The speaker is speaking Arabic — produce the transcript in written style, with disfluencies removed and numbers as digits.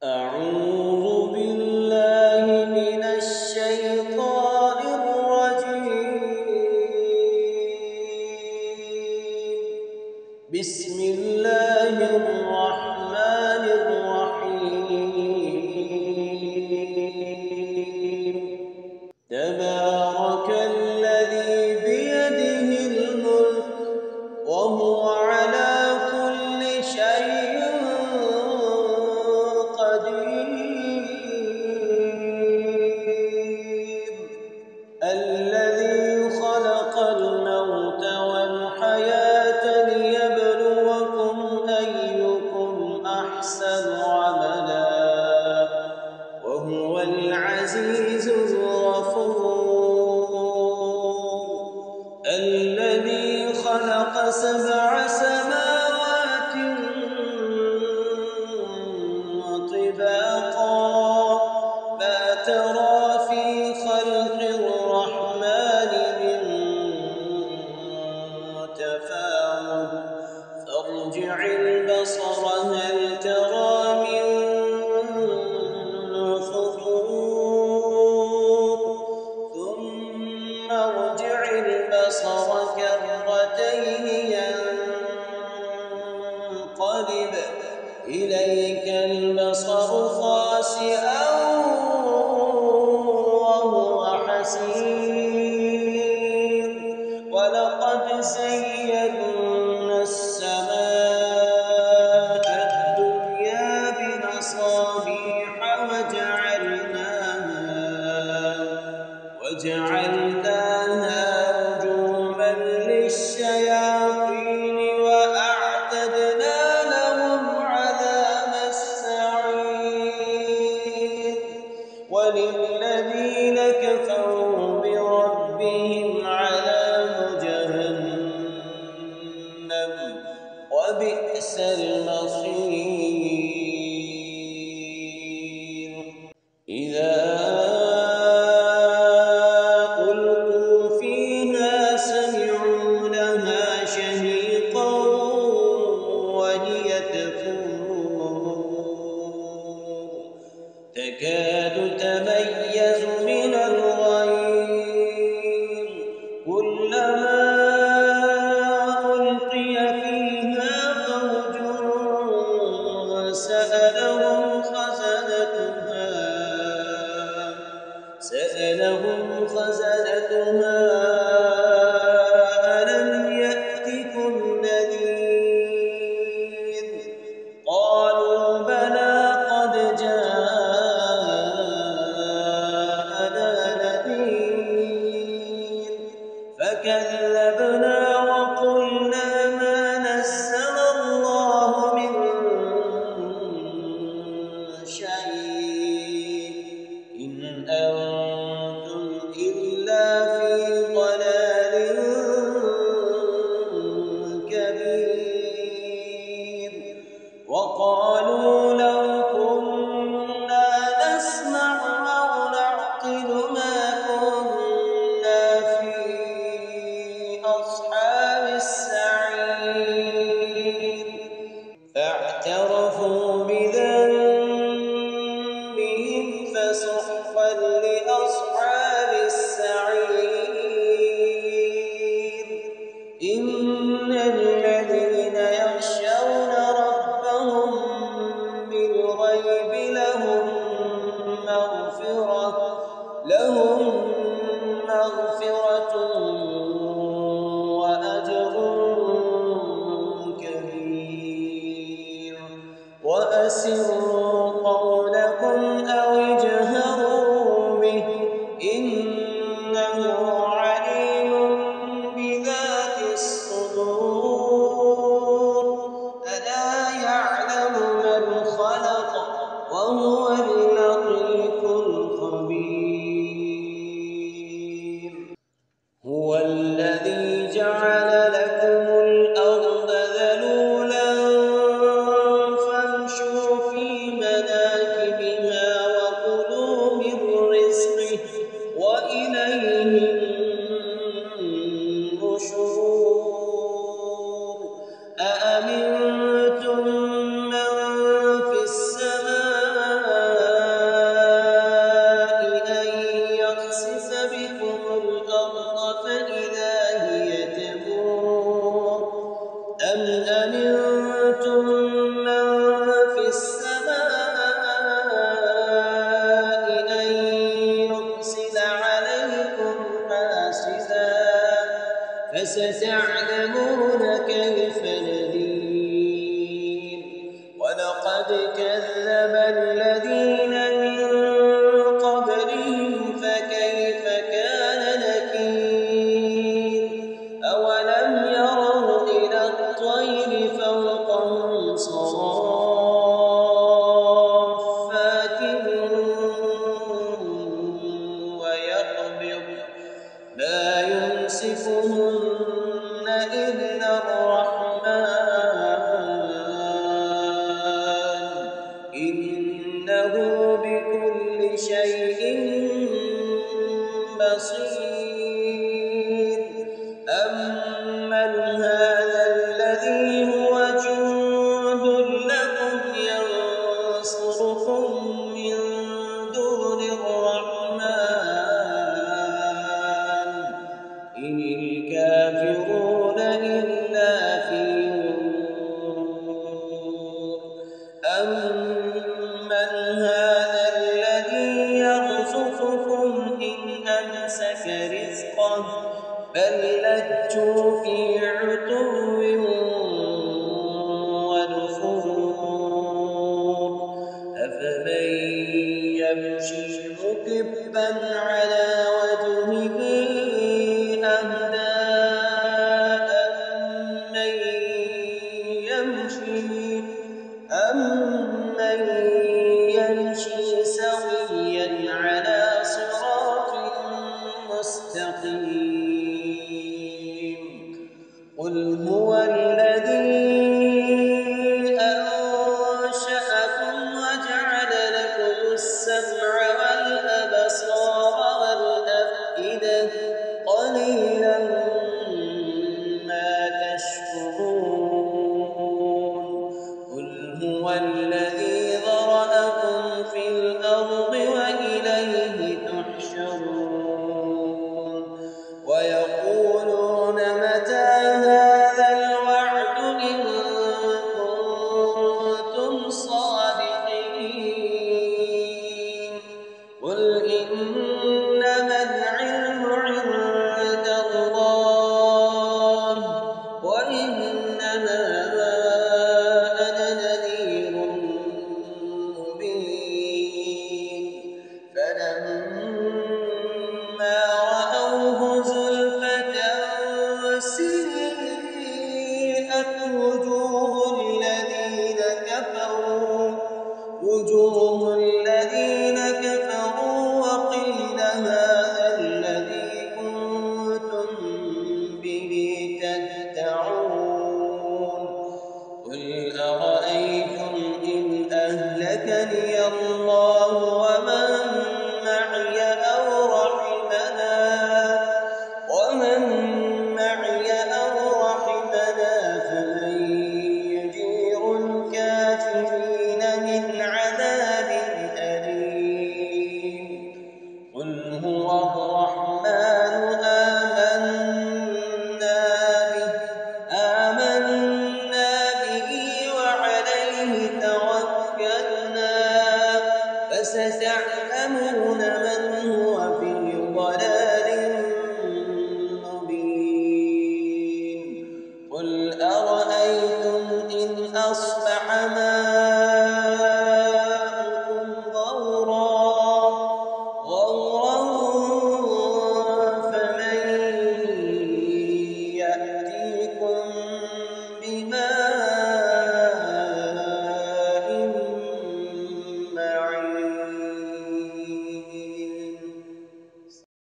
أعوذ بالله من الشيطان الرجيم. بسم الله الرحمن الرحيم. تبارك الذي بيده الملك وهو على كل شيء قدير. الذي خلق الموت والحياة ليبلوكم أيكم أحسن عملا وهو العزيز الغفور. الذي خلق 7 سماوات طباقا ما ترى في خلق الرحمن من تفاوت فارجع البصر هل ترى من فطور ثم ارجع البصر كرتين ينقلب إليك البصر خاسئا وهو حسير. ولقد زينا السماء الدنيا بمصابيح وجعلناها رجوما للشياطين وأعتدنا لهم عذاب السعير. وللذين كفروا بربهم عذاب جهنم وبئس المصير. إذا ألقوا فيها سمعوا لها شهيقا وهي تفور تكاد تميز من الغيظ كلما ألقي فيها فوج سألهم خزنتها ألم يأتكم نذير قالوا بلى قد جاءنا نذير فكذبنا وقلنا ما نزل الله من شيء إن أنتم إلا في ضلال كبير. وقالوا لو كنا نسمع أو نعقل ما كنا في أصحاب السعير. فاعترفوا بذنبهم فسحقا لأصحاب السعير. إن الذين يخشون ربهم بالغيب لهم مغفرة وأجر كبير. وأسروا قولكم أو اجهروا به إنه عليم بذات الصدور. ألا يعلم من خلق وهو اللطيف الخبير. هو الذي جعل لكم الأرض ذلولا فامشوا في مناكبها وكلوا من رزقه وإليه النشور. أأمنتم من في السماء فستعلمون كيف نذير. ولقد كذب الذين من قبلهم فكيف كان نكير. أولم يروا إلى الطير فوقهم صافات ويقبض ما يمسكهن إلا الرحمن إنه بكل شيء بصير. أمن هذا الذي هو جند لكم ينصركم من دون الرحمن إن الكافرون إلا في غرور. أمن هذا الذي يرزقكم إن أمسك رزقه بل لجوا في عتو ونفور. أفمن يمشي مكبا على وجهه أهدى أمن يمشي سويا على صراط مستقيم. قل هو الذي أنشأكم وجعل لكم السمع والأبصار والأفئدة قليلا ما تشكرون. قل هو الذي ذرأكم في الأرض وإليه تحشرون. ويقولون متى هذا الوعد إن كنتم صادقين. قل إنما العلم عند الله وإنما أنا نذير مبين. فلما رأوه زلفة سيئت وجوه الذين كفروا وقيل هذا الذي كنتم به تدعون. قل أرأيتم إن أهلكني الله ومن معي أو رحمنا فمن يجير الكافرين من عذاب أليم. قل هو الرحمن آمنا به وعليه توكلنا فستعلمون من هو في ضلال